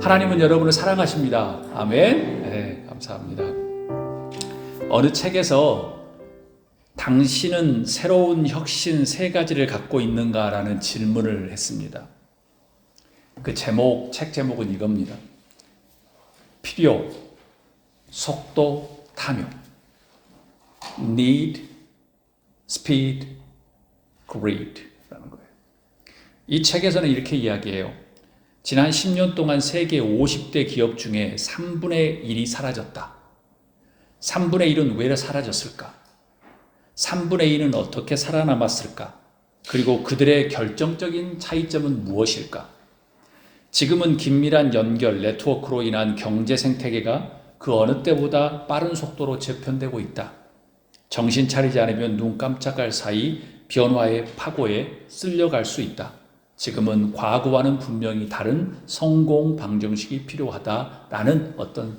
하나님은 여러분을 사랑하십니다. 아멘. 네, 감사합니다. 어느 책에서 당신은 새로운 혁신 세 가지를 갖고 있는가라는 질문을 했습니다. 그 책 제목은 이겁니다. 필요, 속도, 탐욕. Need, speed, greed라는 거예요. 이 책에서는 이렇게 이야기해요. 지난 10년 동안 세계 50대 기업 중에 3분의 1이 사라졌다. 3분의 1은 왜 사라졌을까? 3분의 1은 어떻게 살아남았을까? 그리고 그들의 결정적인 차이점은 무엇일까? 지금은 긴밀한 연결, 네트워크로 인한 경제 생태계가 그 어느 때보다 빠른 속도로 재편되고 있다. 정신 차리지 않으면 눈 깜짝할 사이 변화의 파고에 쓸려갈 수 있다. 지금은 과거와는 분명히 다른 성공 방정식이 필요하다라는 어떤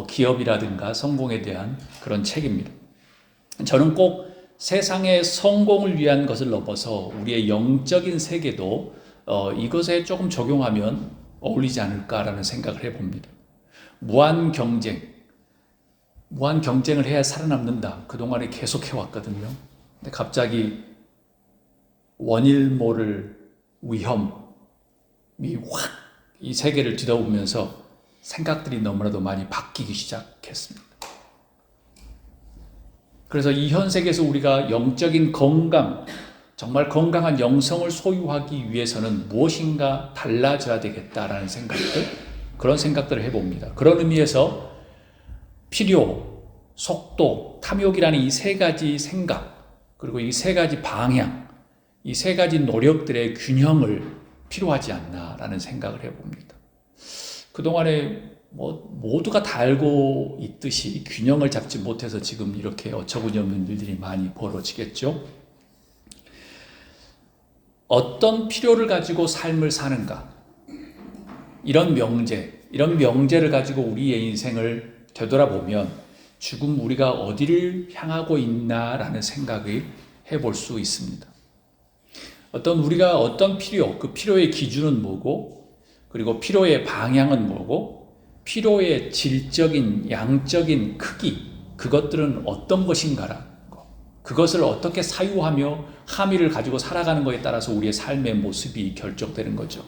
기업이라든가 성공에 대한 그런 책입니다. 저는 꼭 세상의 성공을 위한 것을 넘어서 우리의 영적인 세계도 이것에 조금 적용하면 어울리지 않을까라는 생각을 해봅니다. 무한 경쟁을 해야 살아남는다. 그동안에 계속 해왔거든요. 근데 갑자기 원일 모를 위험이 확 이 세계를 뒤덮으면서 생각들이 너무나도 많이 바뀌기 시작했습니다. 그래서 이 현 세계에서 우리가 영적인 건강, 정말 건강한 영성을 소유하기 위해서는 무엇인가 달라져야 되겠다라는 그런 생각들을 해봅니다. 그런 의미에서 필요, 속도, 탐욕이라는 이 세 가지 생각, 그리고 이 세 가지 방향, 이 세 가지 노력들의 균형을 필요하지 않나라는 생각을 해봅니다. 그동안에 모두가 다 알고 있듯이 균형을 잡지 못해서 지금 이렇게 어처구니 없는 일들이 많이 벌어지겠죠. 어떤 필요를 가지고 삶을 사는가? 이런 명제를 가지고 우리의 인생을 되돌아보면 지금 우리가 어디를 향하고 있나라는 생각을 해볼 수 있습니다. 우리가 어떤 그 필요의 기준은 뭐고, 그리고 필요의 방향은 뭐고, 필요의 질적인, 양적인 크기, 그것들은 어떤 것인가라는 거. 그것을 어떻게 사유하며 함의를 가지고 살아가는 것에 따라서 우리의 삶의 모습이 결정되는 거죠.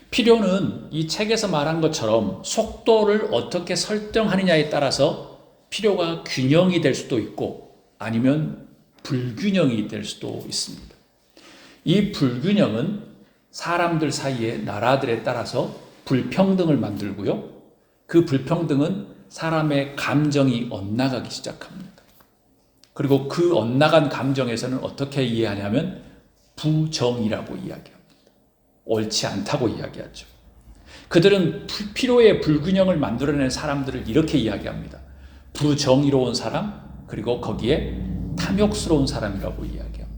필요는 이 책에서 말한 것처럼 속도를 어떻게 설정하느냐에 따라서 필요가 균형이 될 수도 있고 아니면 불균형이 될 수도 있습니다. 이 불균형은 사람들 사이의 나라들에 따라서 불평등을 만들고요. 그 불평등은 사람의 감정이 엇나가기 시작합니다. 그리고 그 엇나간 감정에서는 어떻게 이해하냐면 부정이라고 이야기합니다. 옳지 않다고 이야기하죠. 그들은 필요의 불균형을 만들어낸 사람들을 이렇게 이야기합니다. 부정의로운 사람, 그리고 거기에 탐욕스러운 사람이라고 이야기합니다.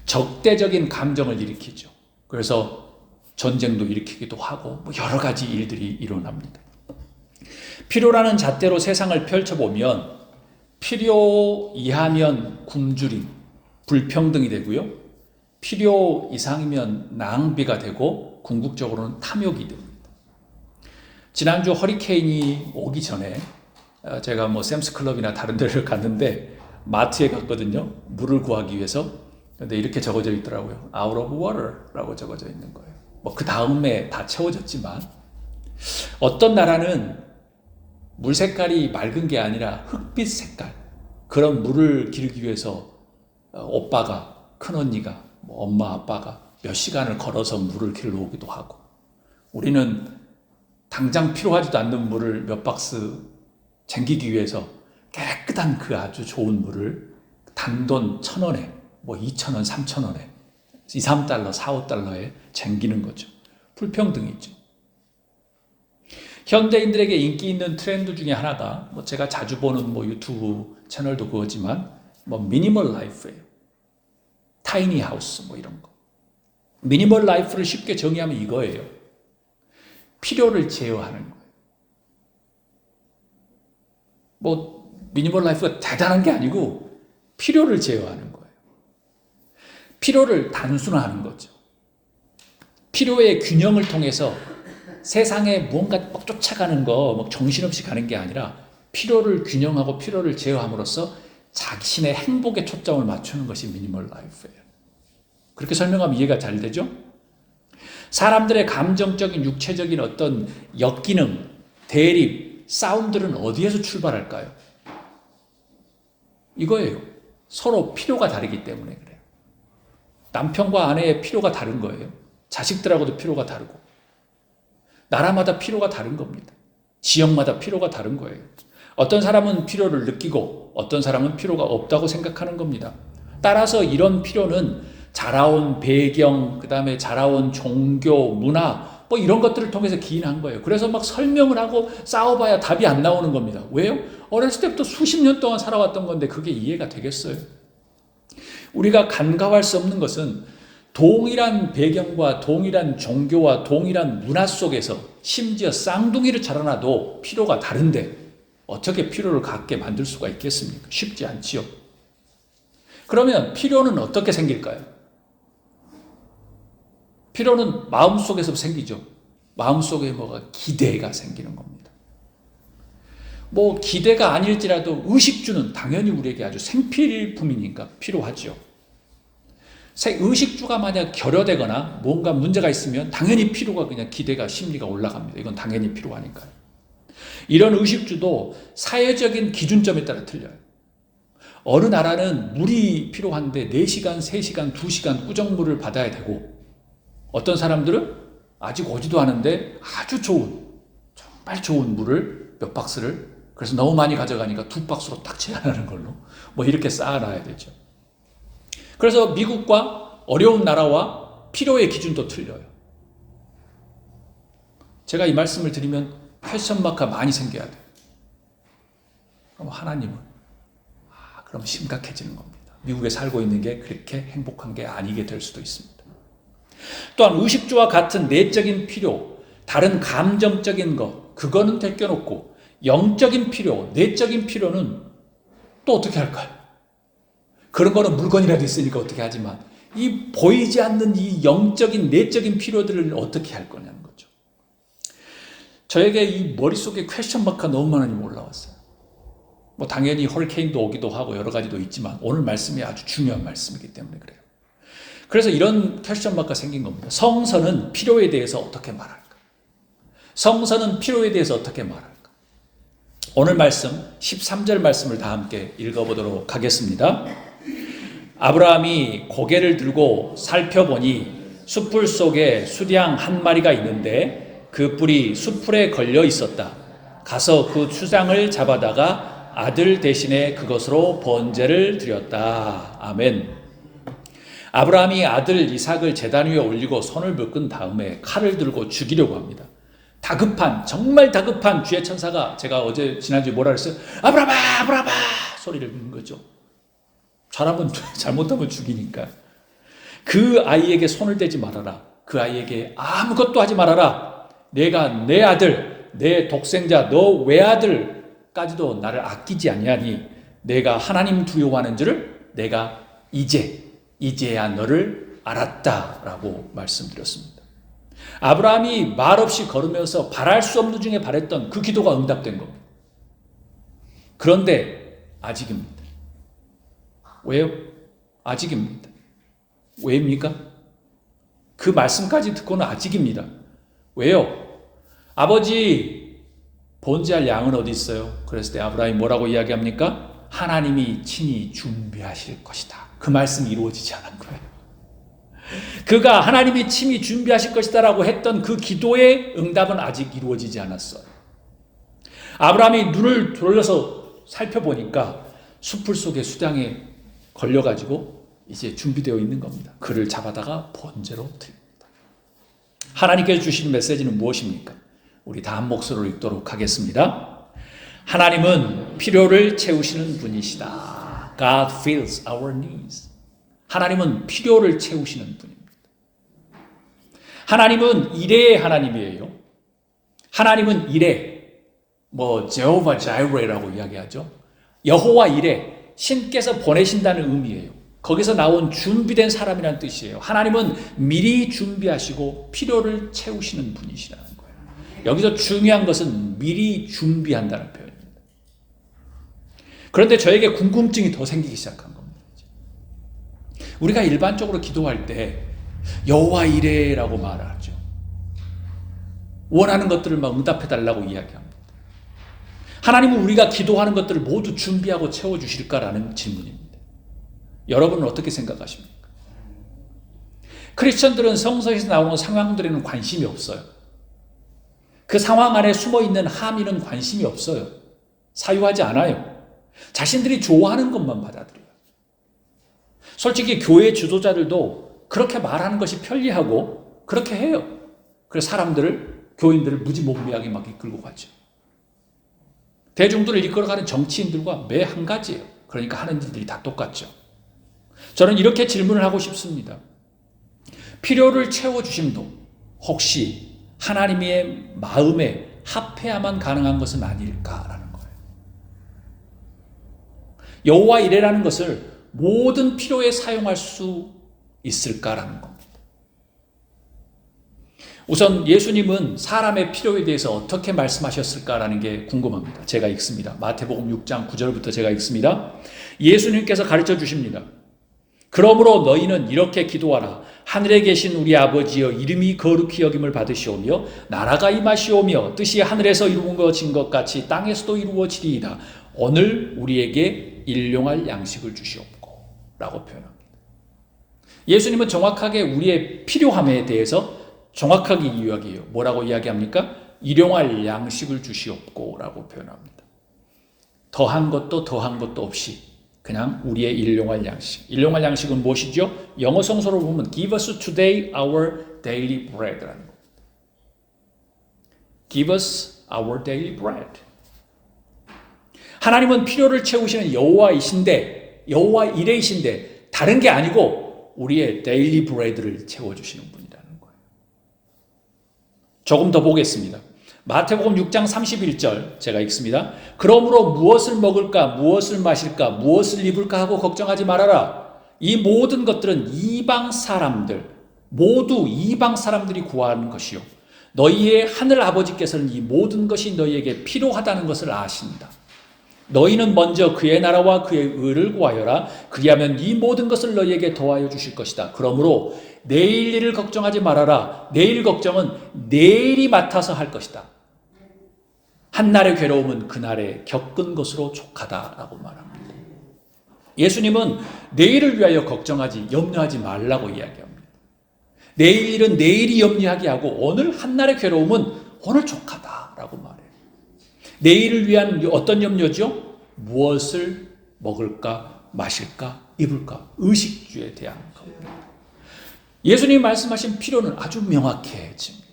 적대적인 감정을 일으키죠. 그래서 전쟁도 일으키기도 하고 여러 가지 일들이 일어납니다. 필요라는 잣대로 세상을 펼쳐보면 필요 이하면 굶주림, 불평등이 되고요. 필요 이상이면 낭비가 되고 궁극적으로는 탐욕이 됩니다. 지난주 허리케인이 오기 전에 제가 샘스클럽이나 다른 데를 갔는데 마트에 갔거든요. 물을 구하기 위해서. 근데 이렇게 적어져 있더라고요. Out of water라고 적어져 있는 거예요. 그 다음에 다 채워졌지만 어떤 나라는 물 색깔이 맑은 게 아니라 흑빛 색깔, 그런 물을 기르기 위해서 오빠가, 큰언니가, 엄마, 아빠가 몇 시간을 걸어서 물을 길러 오기도 하고, 우리는 당장 필요하지도 않는 물을 몇 박스 쟁기기 위해서 깨끗한 그 아주 좋은 물을 단돈 1,000원에 2,000원, 3,000원에 2, 3달러, 4, 5달러에 쟁기는 거죠. 불평등이죠. 현대인들에게 인기 있는 트렌드 중에 하나가 제가 자주 보는 유튜브 채널도 그거지만 미니멀 라이프예요. 타이니 하우스 이런 거. 미니멀 라이프를 쉽게 정의하면 이거예요. 필요를 제어하는 거예요. 미니멀 라이프가 대단한 게 아니고 필요를 제어하는 거예요. 필요를 단순화하는 거죠. 필요의 균형을 통해서 세상에 무언가 막 쫓아가는 거, 막 정신없이 가는 게 아니라 필요를 균형하고 필요를 제어함으로써 자신의 행복에 초점을 맞추는 것이 미니멀 라이프예요. 그렇게 설명하면 이해가 잘 되죠? 사람들의 감정적인, 육체적인 어떤 역기능, 대립, 싸움들은 어디에서 출발할까요? 이거예요. 서로 필요가 다르기 때문에 그래요. 남편과 아내의 필요가 다른 거예요. 자식들하고도 필요가 다르고. 나라마다 필요가 다른 겁니다. 지역마다 필요가 다른 거예요. 어떤 사람은 필요를 느끼고 어떤 사람은 필요가 없다고 생각하는 겁니다. 따라서 이런 필요는 자라온 배경, 그 다음에 자라온 종교, 문화, 뭐 이런 것들을 통해서 기인한 거예요. 그래서 막 설명을 하고 싸워봐야 답이 안 나오는 겁니다. 왜요? 어렸을 때부터 수십 년 동안 살아왔던 건데 그게 이해가 되겠어요? 우리가 간과할 수 없는 것은 동일한 배경과 동일한 종교와 동일한 문화 속에서 심지어 쌍둥이를 자라나도 필요가 다른데 어떻게 필요를 갖게 만들 수가 있겠습니까? 쉽지 않지요. 그러면 필요는 어떻게 생길까요? 필요는 마음속에서 생기죠. 마음속에 뭐가 기대가 생기는 겁니다. 뭐 기대가 아닐지라도 의식주는 당연히 우리에게 아주 생필품이니까 필요하죠. 의식주가 만약 결여되거나 뭔가 문제가 있으면 당연히 필요가 그냥 기대가 심리가 올라갑니다. 이건 당연히 필요하니까요. 이런 의식주도 사회적인 기준점에 따라 틀려요. 어느 나라는 물이 필요한데 4시간, 3시간, 2시간 꾸정물을 받아야 되고 어떤 사람들은 아직 오지도 않은데 아주 좋은, 정말 좋은 물을 몇 박스를 그래서 너무 많이 가져가니까 2박스로 딱 제한하는 걸로 뭐 이렇게 쌓아놔야 되죠. 그래서 미국과 어려운 나라와 필요의 기준도 틀려요. 제가 이 말씀을 드리면 퀘스천 마크가 많이 생겨야 돼요. 그럼 하나님은 그럼 심각해지는 겁니다. 미국에 살고 있는 게 그렇게 행복한 게 아니게 될 수도 있습니다. 또한 의식주와 같은 내적인 필요, 다른 감정적인 것, 그거는 제껴놓고 영적인 필요, 내적인 필요는 또 어떻게 할까요? 그런 거는 물건이라도 있으니까 어떻게 하지만 이 보이지 않는 이 영적인 내적인 필요들을 어떻게 할 거냐는 거죠. 저에게 이 머릿속에 퀘스천 마크가 너무 많이 올라왔어요. 뭐 당연히 허리케인도 오기도 하고 여러 가지도 있지만 오늘 말씀이 아주 중요한 말씀이기 때문에 그래요. 그래서 이런 퀘스천 마크가 생긴 겁니다. 성서는 필요에 대해서 어떻게 말할까? 성서는 필요에 대해서 어떻게 말할까? 오늘 말씀 13절 말씀을 다 함께 읽어보도록 하겠습니다. 아브라함이 고개를 들고 살펴보니 숯불 속에 수량 한 마리가 있는데 그 뿔이 숯불에 걸려 있었다. 가서 그 수장을 잡아다가 아들 대신에 그것으로 번제를 드렸다. 아멘. 아브라함이 아들 이삭을 제단 위에 올리고 손을 묶은 다음에 칼을 들고 죽이려고 합니다. 다급한, 정말 다급한 주의 천사가 제가 지난주에 뭐라 그랬어요? 아브라함아, 아브라함아! 소리를 듣는 거죠. 잘못하면 죽이니까. 그 아이에게 손을 대지 말아라. 그 아이에게 아무것도 하지 말아라. 내가 내 아들, 내 독생자, 너 외아들까지도 나를 아끼지 아니하니 내가 하나님 두려워하는 줄을 내가 이제야 너를 알았다라고 말씀드렸습니다. 아브라함이 말없이 걸으면서 바랄 수 없는 중에 바랬던 그 기도가 응답된 겁니다. 그런데 아직입니다. 왜요? 아직입니다. 왜입니까? 그 말씀까지 듣고는 아직입니다. 왜요? 아버지, 번제할 양은 어디 있어요? 그랬을 때 아브라함이 뭐라고 이야기합니까? 하나님이 친히 준비하실 것이다. 그 말씀이 이루어지지 않은 거예요. 그가 하나님이 친히 준비하실 것이다 라고 했던 그 기도의 응답은 아직 이루어지지 않았어요. 아브라함이 눈을 돌려서 살펴보니까 숯불 속에 수장에 걸려가지고 이제 준비되어 있는 겁니다. 그를 잡아다가 번제로 드립니다. 하나님께서 주시는 메시지는 무엇입니까? 우리 다 한 목소리로 읽도록 하겠습니다. 하나님은 필요를 채우시는 분이시다. God fills our needs. 하나님은 필요를 채우시는 분입니다. 하나님은 일의 하나님이에요. 하나님은 일의 제호바 자이레라고 이야기하죠. 여호와 일의 신께서 보내신다는 의미예요. 거기서 나온 준비된 사람이라는 뜻이에요. 하나님은 미리 준비하시고 필요를 채우시는 분이시라는 거예요. 여기서 중요한 것은 미리 준비한다는 표현입니다. 그런데 저에게 궁금증이 더 생기기 시작한 겁니다. 우리가 일반적으로 기도할 때 여호와 이레라고 말하죠. 원하는 것들을 막 응답해달라고 이야기합니다. 하나님은 우리가 기도하는 것들을 모두 준비하고 채워주실까라는 질문입니다. 여러분은 어떻게 생각하십니까? 크리스천들은 성서에서 나오는 상황들에는 관심이 없어요. 그 상황 안에 숨어있는 함의는 관심이 없어요. 사유하지 않아요. 자신들이 좋아하는 것만 받아들여요. 솔직히 교회 지도자들도 그렇게 말하는 것이 편리하고 그렇게 해요. 그래서 교인들을 무지몽매하게 막 이끌고 가죠. 대중들을 이끌어가는 정치인들과 매 한 가지예요. 그러니까 하는 일들이 다 똑같죠. 저는 이렇게 질문을 하고 싶습니다. 필요를 채워주심도 혹시 하나님의 마음에 합해야만 가능한 것은 아닐까라는 거예요. 여호와 이레라는 것을 모든 필요에 사용할 수 있을까라는 겁니다. 우선 예수님은 사람의 필요에 대해서 어떻게 말씀하셨을까라는 게 궁금합니다. 제가 읽습니다. 마태복음 6장 9절부터 제가 읽습니다. 예수님께서 가르쳐 주십니다. 그러므로 너희는 이렇게 기도하라. 하늘에 계신 우리 아버지여, 이름이 거룩히 여김을 받으시오며 나라가 임하시오며 뜻이 하늘에서 이루어진 것 같이 땅에서도 이루어지리이다. 오늘 우리에게 일용할 양식을 주시옵고 라고 표현합니다. 예수님은 정확하게 우리의 필요함에 대해서 정확하게 이야기해요. 뭐라고 이야기합니까? 일용할 양식을 주시옵고 라고 표현합니다. 더한 것도 없이 그냥 우리의 일용할 양식. 일용할 양식은 무엇이죠? 영어 성서로 보면 Give us today our daily bread라는 겁니다. Give us our daily bread. 하나님은 필요를 채우시는 여호와이신데, 여호와 이레이신데 다른 게 아니고 우리의 daily bread를 채워주시는 분이라는 거예요. 조금 더 보겠습니다. 마태복음 6장 31절 제가 읽습니다. 그러므로 무엇을 먹을까, 무엇을 마실까, 무엇을 입을까 하고 걱정하지 말아라. 이 모든 것들은 모두 이방 사람들이 구하는 것이요. 너희의 하늘 아버지께서는 이 모든 것이 너희에게 필요하다는 것을 아신다. 너희는 먼저 그의 나라와 그의 의를 구하여라. 그리하면 이 모든 것을 너희에게 더하여 주실 것이다. 그러므로 내일 일을 걱정하지 말아라. 내일 걱정은 내일이 맡아서 할 것이다. 한날의 괴로움은 그날에 겪은 것으로 족하다라고 말합니다. 예수님은 내일을 위하여 염려하지 말라고 이야기합니다. 내일 일은 내일이 염려하게 하고 오늘 한날의 괴로움은 오늘 족하다라고 말해요. 내일을 위한 어떤 염려죠? 무엇을 먹을까, 마실까, 입을까, 의식주에 대한 겁니다. 예수님이 말씀하신 필요는 아주 명확해집니다.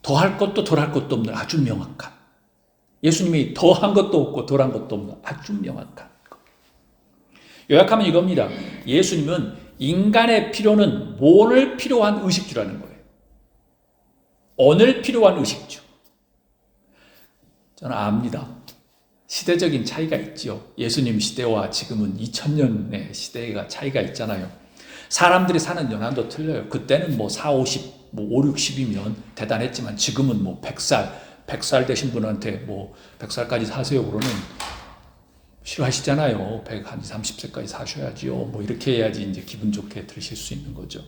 더할 것도 덜할 것도 없는 아주 명확한, 예수님이 더한 것도 없고 덜한 것도 없는 아주 명확한 것. 요약하면 이겁니다. 예수님은 인간의 필요는 오늘 필요한 의식주라는 거예요. 오늘 필요한 의식주. 저는 압니다. 시대적인 차이가 있죠. 예수님 시대와 지금은 2000년의 시대가 차이가 있잖아요. 사람들이 사는 연한도 틀려요. 그때는 4, 50, 5, 60이면 대단했지만 지금은 100살 되신 분한테 100살까지 사세요 그러면 싫어하시잖아요. 30세까지 사셔야지요. 이렇게 해야지 이제 기분 좋게 들으실 수 있는 거죠.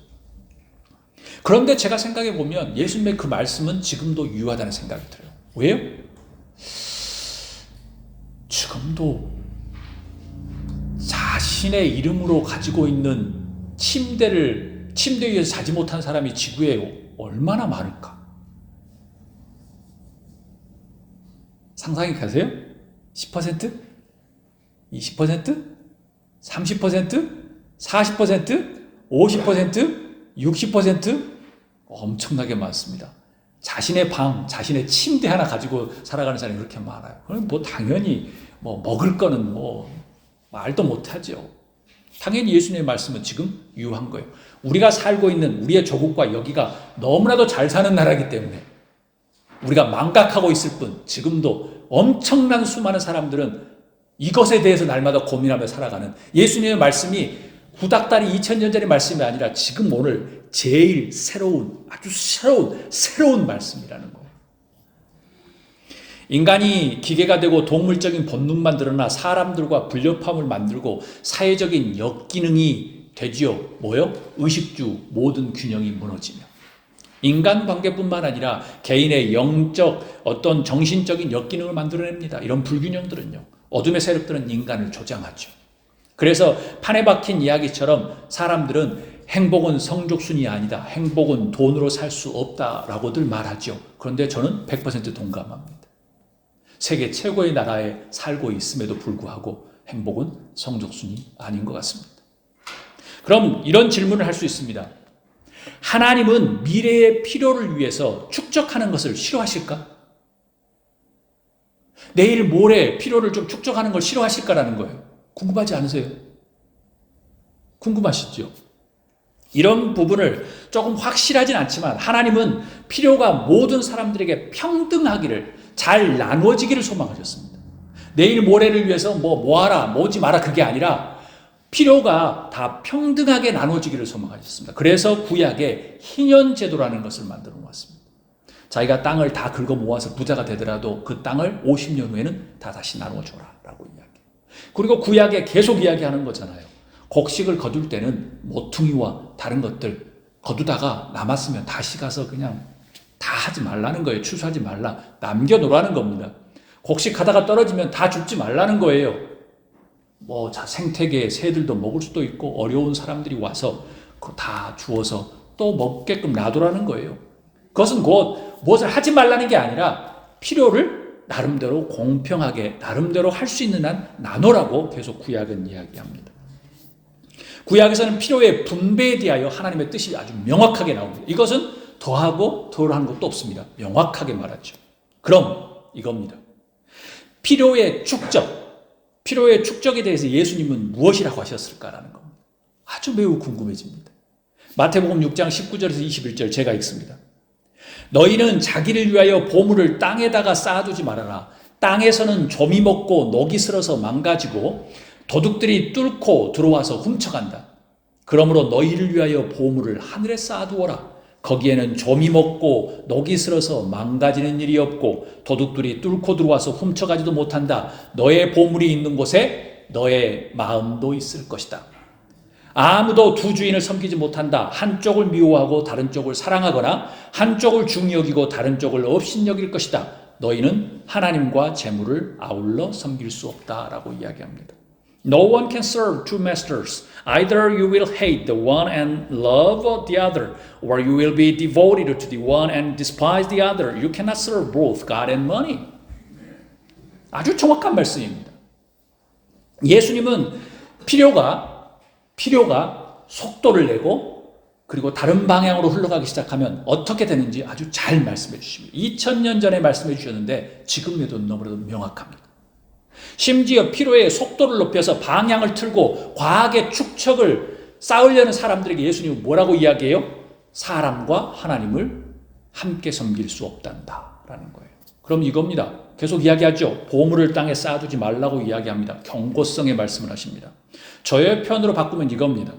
그런데 제가 생각해 보면 예수님의 그 말씀은 지금도 유효하다는 생각이 들어요. 왜요? 지금도 자신의 이름으로 가지고 있는 침대 위에서 자지 못한 사람이 지구에 얼마나 많을까? 상상이 가세요? 10%? 20%? 30%? 40%? 50%? 60%? 엄청나게 많습니다. 자신의 방, 자신의 침대 하나 가지고 살아가는 사람이 그렇게 많아요. 그럼 당연히 먹을 거는 말도 못하죠. 당연히 예수님의 말씀은 지금 유효한 거예요. 우리가 살고 있는 우리의 조국과 여기가 너무나도 잘 사는 나라이기 때문에 우리가 망각하고 있을 뿐 지금도 엄청난 수많은 사람들은 이것에 대해서 날마다 고민하며 살아가는 예수님의 말씀이 구닥다리 2000년 전의 말씀이 아니라 지금 오늘 제일 새로운, 아주 새로운 말씀이라는 거예요. 인간이 기계가 되고 동물적인 본능만 드러나 사람들과 불협화음을 만들고 사회적인 역기능이 되지요. 뭐요? 의식주 모든 균형이 무너지며. 인간관계뿐만 아니라 개인의 영적 어떤 정신적인 역기능을 만들어냅니다. 이런 불균형들은요. 어둠의 세력들은 인간을 조장하죠. 그래서 판에 박힌 이야기처럼 사람들은 행복은 성적순이 아니다. 행복은 돈으로 살 수 없다라고들 말하죠. 그런데 저는 100% 동감합니다. 세계 최고의 나라에 살고 있음에도 불구하고 행복은 성적순이 아닌 것 같습니다. 그럼 이런 질문을 할 수 있습니다. 하나님은 미래의 필요를 위해서 축적하는 것을 싫어하실까? 내일 모레 필요를 좀 축적하는 걸 싫어하실까라는 거예요. 궁금하지 않으세요? 궁금하시죠? 이런 부분을 조금 확실하진 않지만 하나님은 필요가 모든 사람들에게 평등하기를, 잘 나누어지기를 소망하셨습니다. 내일 모레를 위해서 뭐하라, 뭐지 마라 그게 아니라 필요가 다 평등하게 나눠지기를 소망하셨습니다. 그래서 구약에 희년제도라는 것을 만들어 놓았습니다. 자기가 땅을 다 긁어 모아서 부자가 되더라도 그 땅을 50년 후에는 다 다시 나눠줘라 라고 이야기해요. 그리고 구약에 계속 이야기하는 거잖아요. 곡식을 거둘 때는 모퉁이와 다른 것들 거두다가 남았으면 다시 가서 그냥 다 하지 말라는 거예요. 추수하지 말라. 남겨놓으라는 겁니다. 곡식하다가 떨어지면 다 줍지 말라는 거예요. 생태계 새들도 먹을 수도 있고 어려운 사람들이 와서 그거 다 주워서 또 먹게끔 놔두라는 거예요. 그것은 곧 무엇을 하지 말라는 게 아니라 필요를 나름대로 공평하게 나름대로 할 수 있는 한 나눠라고 계속 구약은 이야기합니다. 구약에서는 필요의 분배에 대하여 하나님의 뜻이 아주 명확하게 나옵니다. 이것은 더하고 덜한 것도 없습니다. 명확하게 말하죠. 그럼 이겁니다. 필요의 축적에 대해서 예수님은 무엇이라고 하셨을까라는 겁니다. 아주 매우 궁금해집니다. 마태복음 6장 19절에서 21절 제가 읽습니다. 너희는 자기를 위하여 보물을 땅에다가 쌓아두지 말아라. 땅에서는 좀이 먹고 녹이 슬어서 망가지고 도둑들이 뚫고 들어와서 훔쳐간다. 그러므로 너희를 위하여 보물을 하늘에 쌓아두어라. 거기에는 좀이 먹고 녹이 슬어서 망가지는 일이 없고 도둑들이 뚫고 들어와서 훔쳐가지도 못한다. 너의 보물이 있는 곳에 너의 마음도 있을 것이다. 아무도 두 주인을 섬기지 못한다. 한쪽을 미워하고 다른 쪽을 사랑하거나 한쪽을 중히 여기고 다른 쪽을 업신여길 것이다. 너희는 하나님과 재물을 아울러 섬길 수 없다라고 이야기합니다. No one can serve two masters. Either you will hate the one and love the other, or you will be devoted to the one and despise the other. You cannot serve both God and money. 아주 정확한 말씀입니다. 예수님은 필요가 속도를 내고 그리고 다른 방향으로 흘러가기 시작하면 어떻게 되는지 아주 잘 말씀해 주십니다. 2000년 전에 말씀해 주셨는데 지금에도 너무나도 명확합니다. 심지어 필요의 속도를 높여서 방향을 틀고 과학의 축척을 쌓으려는 사람들에게 예수님은 뭐라고 이야기해요? 사람과 하나님을 함께 섬길 수 없단다라는 거예요. 그럼 이겁니다. 계속 이야기하죠. 보물을 땅에 쌓아두지 말라고 이야기합니다. 경고성의 말씀을 하십니다. 저의 표현으로 바꾸면 이겁니다.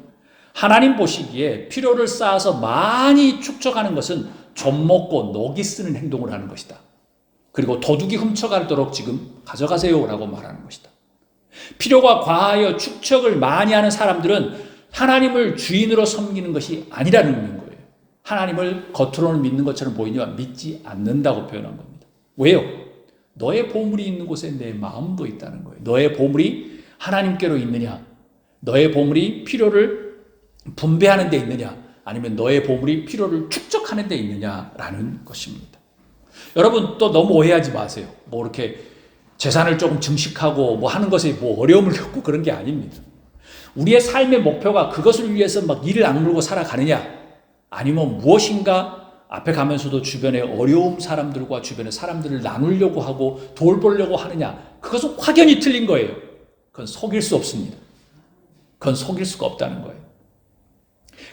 하나님 보시기에 필요를 쌓아서 많이 축적하는 것은 좀 먹고 녹이 쓰는 행동을 하는 것이다. 그리고 도둑이 훔쳐가도록 지금 가져가세요 라고 말하는 것이다. 필요가 과하여 축적을 많이 하는 사람들은 하나님을 주인으로 섬기는 것이 아니라는 의미인 거예요. 하나님을 겉으로는 믿는 것처럼 보이니와 믿지 않는다고 표현한 겁니다. 왜요? 너의 보물이 있는 곳에 내 마음도 있다는 거예요. 너의 보물이 하나님께로 있느냐? 너의 보물이 필요를 분배하는 데 있느냐? 아니면 너의 보물이 필요를 축적하는 데 있느냐라는 것입니다. 여러분 또 너무 오해하지 마세요. 이렇게 재산을 조금 증식하고 하는 것에 어려움을 겪고 그런 게 아닙니다. 우리의 삶의 목표가 그것을 위해서 이를 악물고 살아가느냐, 아니면 무엇인가 앞에 가면서도 주변에 어려운 사람들과 주변의 사람들을 나누려고 하고 돌보려고 하느냐, 그것은 확연히 틀린 거예요. 그건 속일 수 없습니다. 그건 속일 수가 없다는 거예요.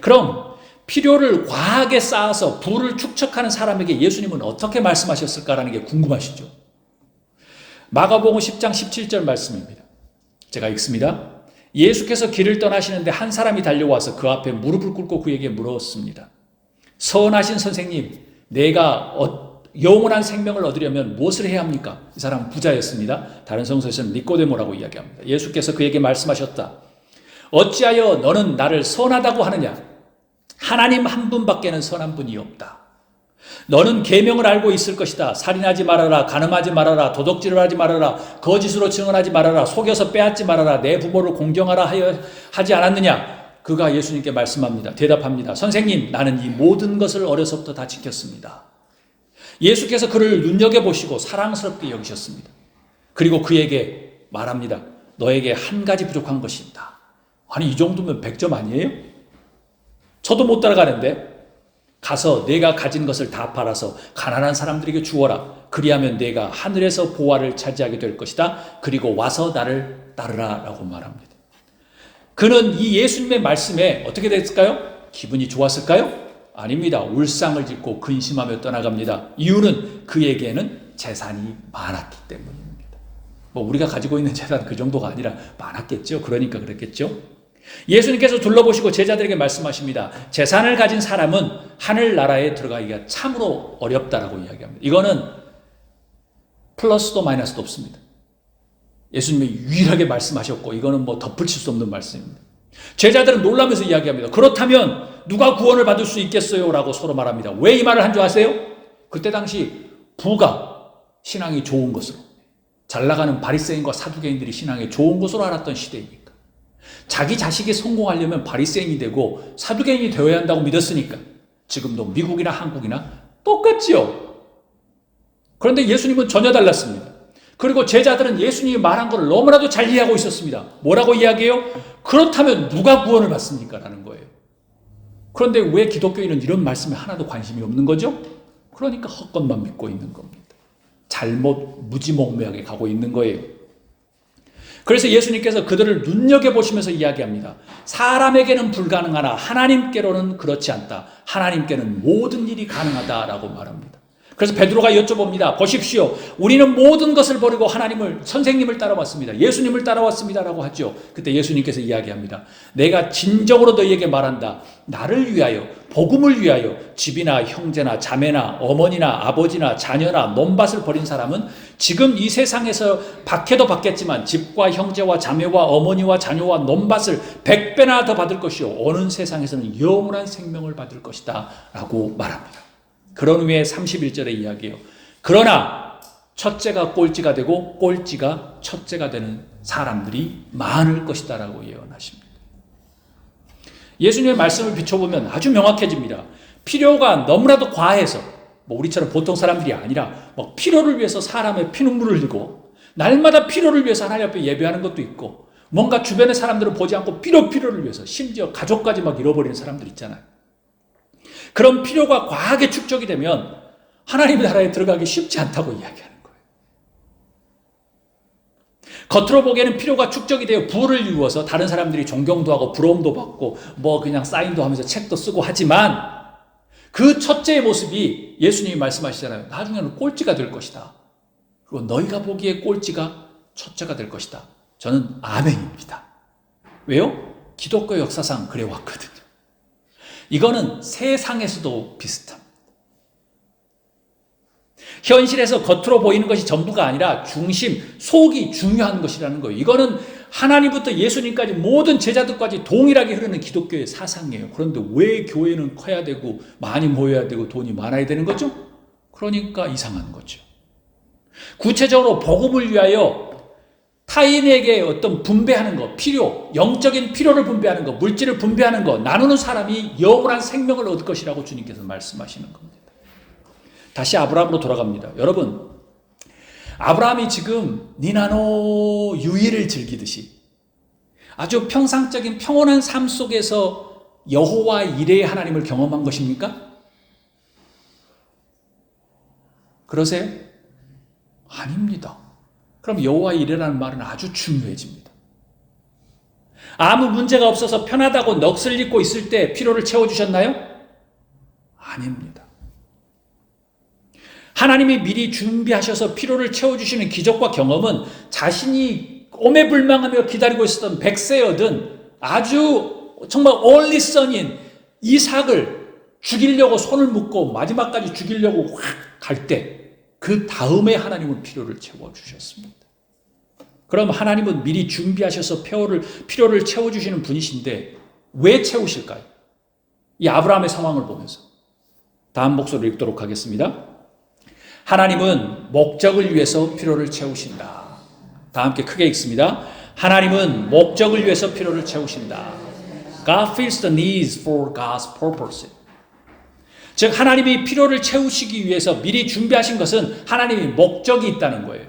그럼 필요를 과하게 쌓아서 부를 축적하는 사람에게 예수님은 어떻게 말씀하셨을까라는 게 궁금하시죠? 마가복음 10장 17절 말씀입니다. 제가 읽습니다. 예수께서 길을 떠나시는데 한 사람이 달려와서 그 앞에 무릎을 꿇고 그에게 물었습니다. 선하신 선생님, 내가 영원한 생명을 얻으려면 무엇을 해야 합니까? 이 사람은 부자였습니다. 다른 성서에서는 니꼬데모라고 이야기합니다. 예수께서 그에게 말씀하셨다. 어찌하여 너는 나를 선하다고 하느냐? 하나님 한 분밖에는 선한 분이 없다. 너는 계명을 알고 있을 것이다. 살인하지 말아라, 간음하지 말아라, 도둑질을 하지 말아라, 거짓으로 증언하지 말아라, 속여서 빼앗지 말아라, 내 부모를 공경하라 하지 않았느냐? 그가 예수님께 말씀합니다. 대답합니다. 선생님, 나는 이 모든 것을 어려서부터 다 지켰습니다. 예수께서 그를 눈여겨보시고 사랑스럽게 여기셨습니다. 그리고 그에게 말합니다. 너에게 한 가지 부족한 것이 있다. 아니, 이 정도면 100점 아니에요? 저도 못 따라가는데. 가서 내가 가진 것을 다 팔아서 가난한 사람들에게 주어라. 그리하면 내가 하늘에서 보화를 차지하게 될 것이다. 그리고 와서 나를 따르라 라고 말합니다. 그는 이 예수님의 말씀에 어떻게 됐을까요? 기분이 좋았을까요? 아닙니다. 울상을 짓고 근심하며 떠나갑니다. 이유는 그에게는 재산이 많았기 때문입니다. 뭐 우리가 가지고 있는 재산 그 정도가 아니라 많았겠죠. 그러니까 그랬겠죠. 예수님께서 둘러보시고 제자들에게 말씀하십니다. 재산을 하진 사람은 하늘나라에 들어가기가 참으로 어렵다라고 이야기합니다. 이거는 플러스도 마이너스도 없습니다. 예수님이 유일하게 말씀하셨고 이거는 뭐 덧붙일 수 없는 말씀입니다. 제자들은 놀라면서 이야기합니다. 그렇다면 누가 구원을 받을 수 있겠어요? 라고 서로 말합니다. 왜 이 말을 한 줄 아세요? 그때 당시 부가 신앙이 좋은 것으로, 잘 나가는 바리새인과 사두개인들이 신앙이 좋은 것으로 알았던 시대입니다. 자기 자식이 성공하려면 바리새인이 되고 사두개인이 되어야 한다고 믿었으니까 지금도 미국이나 한국이나 똑같지요. 그런데 예수님은 전혀 달랐습니다. 그리고 제자들은 예수님이 말한 것을 너무나도 잘 이해하고 있었습니다. 뭐라고 이야기해요? 그렇다면 누가 구원을 받습니까? 라는 거예요. 그런데 왜 기독교인은 이런 말씀에 하나도 관심이 없는 거죠? 그러니까 헛것만 믿고 있는 겁니다. 잘못 무지몽매하게 가고 있는 거예요. 그래서 예수님께서 그들을 눈여겨보시면서 이야기합니다. 사람에게는 불가능하나 하나님께로는 그렇지 않다. 하나님께는 모든 일이 가능하다라고 말합니다. 그래서 베드로가 여쭤봅니다. 보십시오. 우리는 모든 것을 버리고 선생님을 따라왔습니다. 예수님을 따라왔습니다라고 하죠. 그때 예수님께서 이야기합니다. 내가 진정으로 너희에게 말한다. 나를 위하여, 복음을 위하여 집이나 형제나 자매나 어머니나 아버지나 자녀나 논밭을 버린 사람은 지금 이 세상에서 박해도 받겠지만 집과 형제와 자매와 어머니와 자녀와 논밭을 100배나 더 받을 것이요. 오는 세상에서는 영원한 생명을 받을 것이다 라고 말합니다. 그런 후에 31절의 이야기예요. 그러나 첫째가 꼴찌가 되고 꼴찌가 첫째가 되는 사람들이 많을 것이다 라고 예언하십니다. 예수님의 말씀을 비춰보면 아주 명확해집니다. 필요가 너무나도 과해서 우리처럼 보통 사람들이 아니라 필요를 위해서 사람의 피눈물을 흘리고 날마다 필요를 위해서 하나님 앞에 예배하는 것도 있고 뭔가 주변의 사람들을 보지 않고 필요를 위해서 심지어 가족까지 잃어버리는 사람들 있잖아요. 그런 필요가 과하게 축적이 되면 하나님의 나라에 들어가기 쉽지 않다고 이야기하는 거예요. 겉으로 보기에는 필요가 축적이 되어 부를 이루어서 다른 사람들이 존경도 하고 부러움도 받고 그냥 사인도 하면서 책도 쓰고 하지만 그 첫째의 모습이 예수님이 말씀하시잖아요. 나중에는 꼴찌가 될 것이다. 그리고 너희가 보기에 꼴찌가 첫째가 될 것이다. 저는 아멘입니다. 왜요? 기독교 역사상 그래 왔거든요. 이거는 세상에서도 비슷합니다. 현실에서 겉으로 보이는 것이 전부가 아니라 중심, 속이 중요한 것이라는 거예요. 이거는 하나님부터 예수님까지 모든 제자들까지 동일하게 흐르는 기독교의 사상이에요. 그런데 왜 교회는 커야 되고 많이 모여야 되고 돈이 많아야 되는 거죠? 그러니까 이상한 거죠. 구체적으로 복음을 위하여 타인에게 어떤 분배하는 것, 영적인 필요를 분배하는 것, 물질을 분배하는 것, 나누는 사람이 영원한 생명을 얻을 것이라고 주님께서 말씀하시는 겁니다. 다시 아브라함으로 돌아갑니다. 여러분, 아브라함이 지금 니나노 유일을 즐기듯이 아주 평상적인 평온한 삶 속에서 여호와 이레의 하나님을 경험한 것입니까? 그러세요? 아닙니다. 그럼 여호와 이레라는 말은 아주 중요해집니다. 아무 문제가 없어서 편하다고 넋을 잃고 있을 때 필요를 채워주셨나요? 아닙니다. 하나님이 미리 준비하셔서 필요를 채워주시는 기적과 경험은 자신이 오매불망하며 기다리고 있었던 백세여든 아주 정말 only son인 이삭을 죽이려고 손을 묶고 마지막까지 죽이려고 확 갈 때 그 다음에 하나님은 필요를 채워주셨습니다. 그럼 하나님은 미리 준비하셔서 필요를 채워주시는 분이신데 왜 채우실까요? 이 아브라함의 상황을 보면서 다음 목소리를 읽도록 하겠습니다. 하나님은 목적을 위해서 필요를 채우신다. 다 함께 크게 읽습니다. 하나님은 목적을 위해서 필요를 채우신다. God fills the needs for God's purpose. 즉 하나님이 필요를 채우시기 위해서 미리 준비하신 것은 하나님의 목적이 있다는 거예요.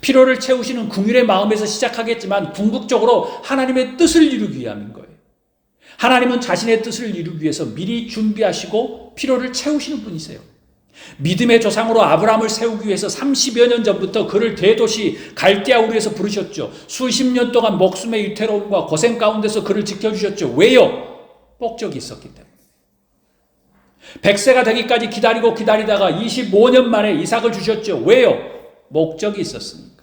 필요를 채우시는 긍휼의 마음에서 시작하겠지만 궁극적으로 하나님의 뜻을 이루기 위함인 거예요. 하나님은 자신의 뜻을 이루기 위해서 미리 준비하시고 필요를 채우시는 분이세요. 믿음의 조상으로 아브라함을 세우기 위해서 30여 년 전부터 그를 대도시 갈대아 우르에서 부르셨죠. 수십 년 동안 목숨의 위태로움과 고생 가운데서 그를 지켜주셨죠. 왜요? 목적이 있었기 때문에. 100세가 되기까지 기다리다가 25년 만에 이삭을 주셨죠. 왜요? 목적이 있었으니까.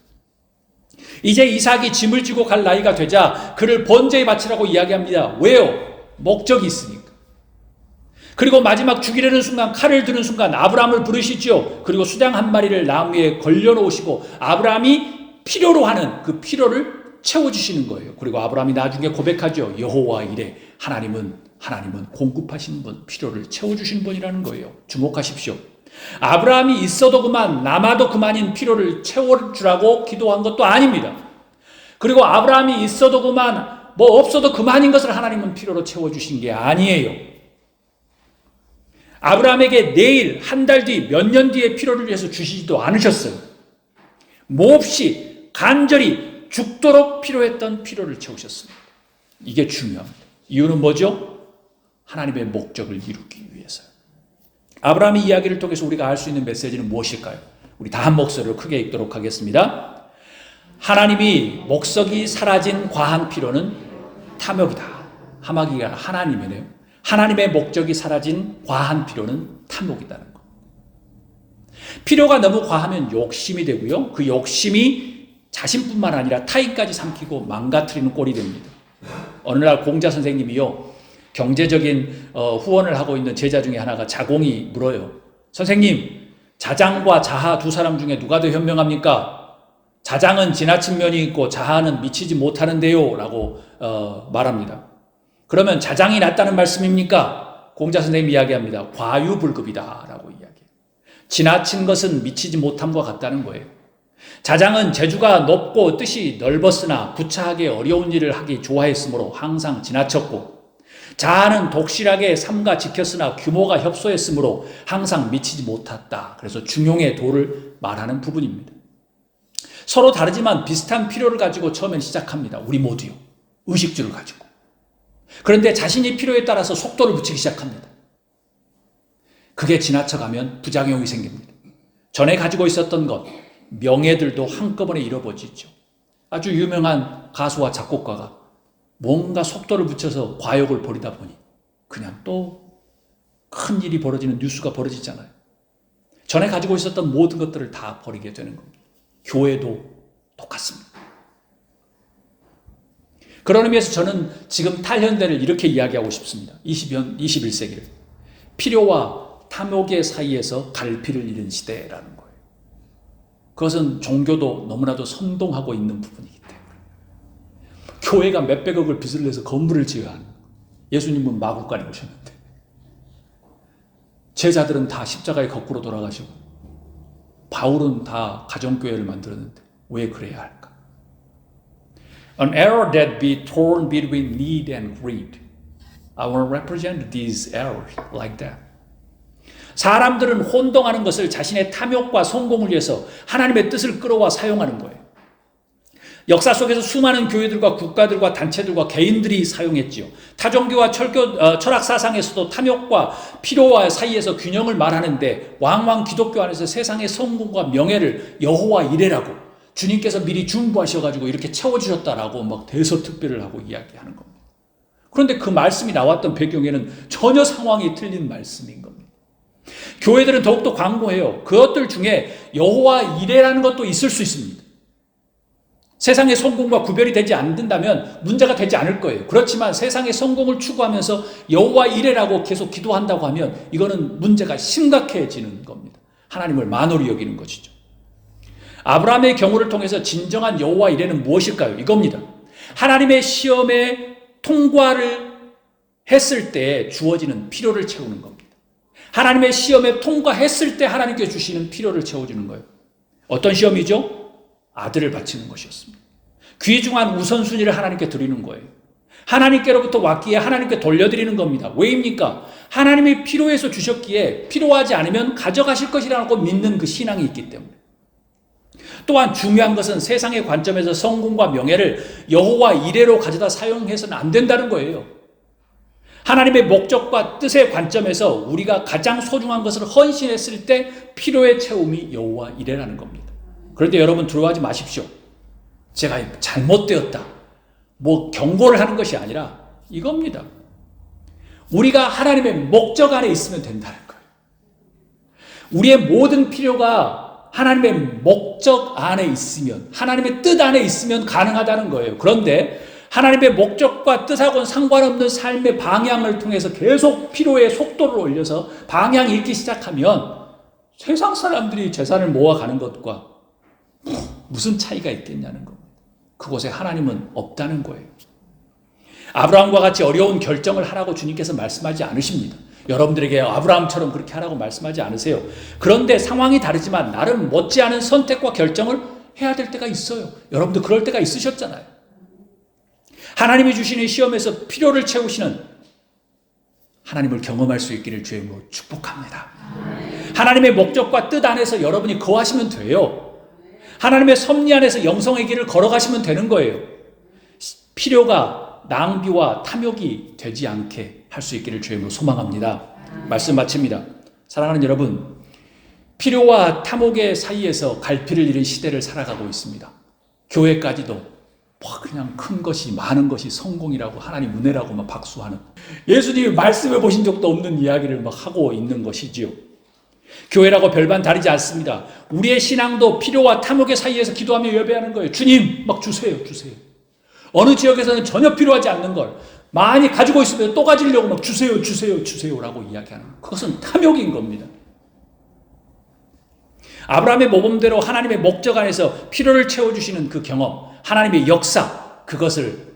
이제 이삭이 짐을 지고 갈 나이가 되자 그를 번제에 바치라고 이야기합니다. 왜요? 목적이 있으니까. 그리고 마지막 죽이려는 순간, 칼을 드는 순간 아브라함을 부르시죠. 그리고 수장 한 마리를 나무에 걸려놓으시고 아브라함이 필요로 하는 그 필요를 채워주시는 거예요. 그리고 아브라함이 나중에 고백하죠. 여호와 이레, 하나님은 공급하시는 분, 필요를 채워주시는 분이라는 거예요. 주목하십시오. 아브라함이 있어도 그만, 남아도 그만인 필요를 채워주라고 기도한 것도 아닙니다. 그리고 아브라함이 있어도 그만, 없어도 그만인 것을 하나님은 필요로 채워주신 게 아니에요. 아브라함에게 내일, 한 달 뒤, 몇 년 뒤에 필요를 위해서 주시지도 않으셨어요. 몹시 간절히 죽도록 필요했던 필요를 채우셨습니다. 이게 중요합니다. 이유는 뭐죠? 하나님의 목적을 이루기 위해서요. 아브라함의 이야기를 통해서 우리가 알 수 있는 메시지는 무엇일까요? 우리 다 한 목소리로 크게 읽도록 하겠습니다. 하나님이 목적이 사라진 과한 필요는 탐욕이다. 하마기가 하나님이네요. 하나님의 목적이 사라진 과한 필요는 탐욕이다는 것. 필요가 너무 과하면 욕심이 되고요. 그 욕심이 자신뿐만 아니라 타인까지 삼키고 망가뜨리는 꼴이 됩니다. 어느 날 공자 선생님이요. 경제적인 후원을 하고 있는 제자 중에 하나가 자공이 물어요. 선생님, 자장과 자하 두 사람 중에 누가 더 현명합니까? 자장은 지나친 면이 있고 자하는 미치지 못하는데요. 라고 말합니다. 그러면 자장이 낫다는 말씀입니까? 공자 선생님이 이야기합니다. 과유불급이다 라고 이야기해요. 지나친 것은 미치지 못함과 같다는 거예요. 자장은 재주가 높고 뜻이 넓었으나 구차하게 어려운 일을 하기 좋아했으므로 항상 지나쳤고, 자아는 독실하게 삼가 지켰으나 규모가 협소했으므로 항상 미치지 못했다. 그래서 중용의 도를 말하는 부분입니다. 서로 다르지만 비슷한 필요를 가지고 처음엔 시작합니다. 우리 모두요. 의식주를 가지고. 그런데 자신이 필요에 따라서 속도를 붙이기 시작합니다. 그게 지나쳐가면 부작용이 생깁니다. 전에 가지고 있었던 것, 명예들도 한꺼번에 잃어버리죠. 아주 유명한 가수와 작곡가가 뭔가 속도를 붙여서 과욕을 벌이다 보니 그냥 또 큰 일이 벌어지는 뉴스가 벌어지잖아요. 전에 가지고 있었던 모든 것들을 다 버리게 되는 겁니다. 교회도 똑같습니다. 그런 의미에서 저는 지금 탈현대를 이렇게 이야기하고 싶습니다. 21세기를. 필요와 탐욕의 사이에서 갈피를 잃은 시대라는 거예요. 그것은 종교도 너무나도 선동하고 있는 부분이기 때문에. 교회가 몇백억을 빚을 내서 건물을 지어야 하는 거예요. 예수님은 마구간에 오셨는데. 제자들은 다 십자가에 거꾸로 돌아가시고 바울은 다 가정교회를 만들었는데 왜 그래야 할까? An error that be torn between need and greed. I want to represent these errors like that. 사람들은 혼동하는 것을 자신의 탐욕과 성공을 위해서 하나님의 뜻을 끌어와 사용하는 거예요. 역사 속에서 수많은 교회들과 국가들과 단체들과 개인들이 사용했지요. 타종교와 철학 사상에서도 탐욕과 필요와 사이에서 균형을 말하는데 왕왕 기독교 안에서 세상의 성공과 명예를 여호와 이레라고 주님께서 미리 준비하셔가지고 이렇게 채워주셨다라고 막 대서특별을 하고 이야기하는 겁니다. 그런데 그 말씀이 나왔던 배경에는 전혀 상황이 틀린 말씀인 겁니다. 교회들은 더욱더 광고해요. 그것들 중에 여호와 이레라는 것도 있을 수 있습니다. 세상의 성공과 구별이 되지 않는다면 문제가 되지 않을 거예요. 그렇지만 세상의 성공을 추구하면서 여호와 이레라고 계속 기도한다고 하면 이거는 문제가 심각해지는 겁니다. 하나님을 만홀히 여기는 것이죠. 아브라함의 경우를 통해서 진정한 여호와 이레는 무엇일까요? 이겁니다. 하나님의 시험에 통과를 했을 때 주어지는 필요를 채우는 겁니다. 하나님의 시험에 통과했을 때 하나님께 주시는 필요를 채워주는 거예요. 어떤 시험이죠? 아들을 바치는 것이었습니다. 귀중한 우선순위를 하나님께 드리는 거예요. 하나님께로부터 왔기에 하나님께 돌려드리는 겁니다. 왜입니까? 하나님이 필요해서 주셨기에 필요하지 않으면 가져가실 것이라고 믿는 그 신앙이 있기 때문에. 또한 중요한 것은 세상의 관점에서 성공과 명예를 여호와 이레로 가져다 사용해서는 안 된다는 거예요. 하나님의 목적과 뜻의 관점에서 우리가 가장 소중한 것을 헌신했을 때 필요의 채움이 여호와 이레라는 겁니다. 그런데 여러분 두려워하지 마십시오. 제가 잘못되었다. 경고를 하는 것이 아니라 이겁니다. 우리가 하나님의 목적 안에 있으면 된다는 거예요. 우리의 모든 필요가 하나님의 목적 안에 있으면, 하나님의 뜻 안에 있으면 가능하다는 거예요. 그런데 하나님의 목적과 뜻하고는 상관없는 삶의 방향을 통해서 계속 필요의 속도를 올려서 방향을 잃기 시작하면 세상 사람들이 재산을 모아가는 것과 무슨 차이가 있겠냐는 겁니다. 그곳에 하나님은 없다는 거예요. 아브라함과 같이 어려운 결정을 하라고 주님께서 말씀하지 않으십니다. 여러분들에게 아브라함처럼 그렇게 하라고 말씀하지 않으세요. 그런데 상황이 다르지만 나름 못지않은 선택과 결정을 해야 될 때가 있어요. 여러분도 그럴 때가 있으셨잖아요. 하나님이 주시는 시험에서 필요를 채우시는 하나님을 경험할 수 있기를 주의 이름으로 축복합니다. 하나님의 목적과 뜻 안에서 여러분이 거하시면 돼요. 하나님의 섭리 안에서 영성의 길을 걸어가시면 되는 거예요. 필요가 낭비와 탐욕이 되지 않게 할 수 있기를 주의 이름으로 소망합니다. 말씀 마칩니다. 사랑하는 여러분, 필요와 탐욕의 사이에서 갈피를 잃은 시대를 살아가고 있습니다. 교회까지도 그냥 큰 것이 많은 것이 성공이라고 하나님 은혜라고 막 박수하는, 예수님이 말씀해 보신 적도 없는 이야기를 막 하고 있는 것이지요. 교회라고 별반 다르지 않습니다. 우리의 신앙도 필요와 탐욕의 사이에서 기도하며 예배하는 거예요. 주님 막 주세요. 어느 지역에서는 전혀 필요하지 않는 걸 많이 가지고 있으면 또 가지려고 막 주세요라고 이야기하는 거예요. 그것은 탐욕인 겁니다. 아브라함의 모범대로 하나님의 목적 안에서 필요를 채워주시는 그 경험, 하나님의 역사, 그것을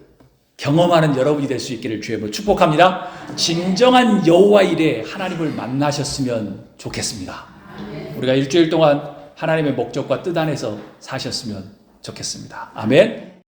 경험하는 여러분이 될 수 있기를 주의 이름으로 축복합니다. 진정한 여호와 이레 하나님을 만나셨으면 좋겠습니다. 우리가 일주일 동안 하나님의 목적과 뜻 안에서 사셨으면 좋겠습니다. 아멘.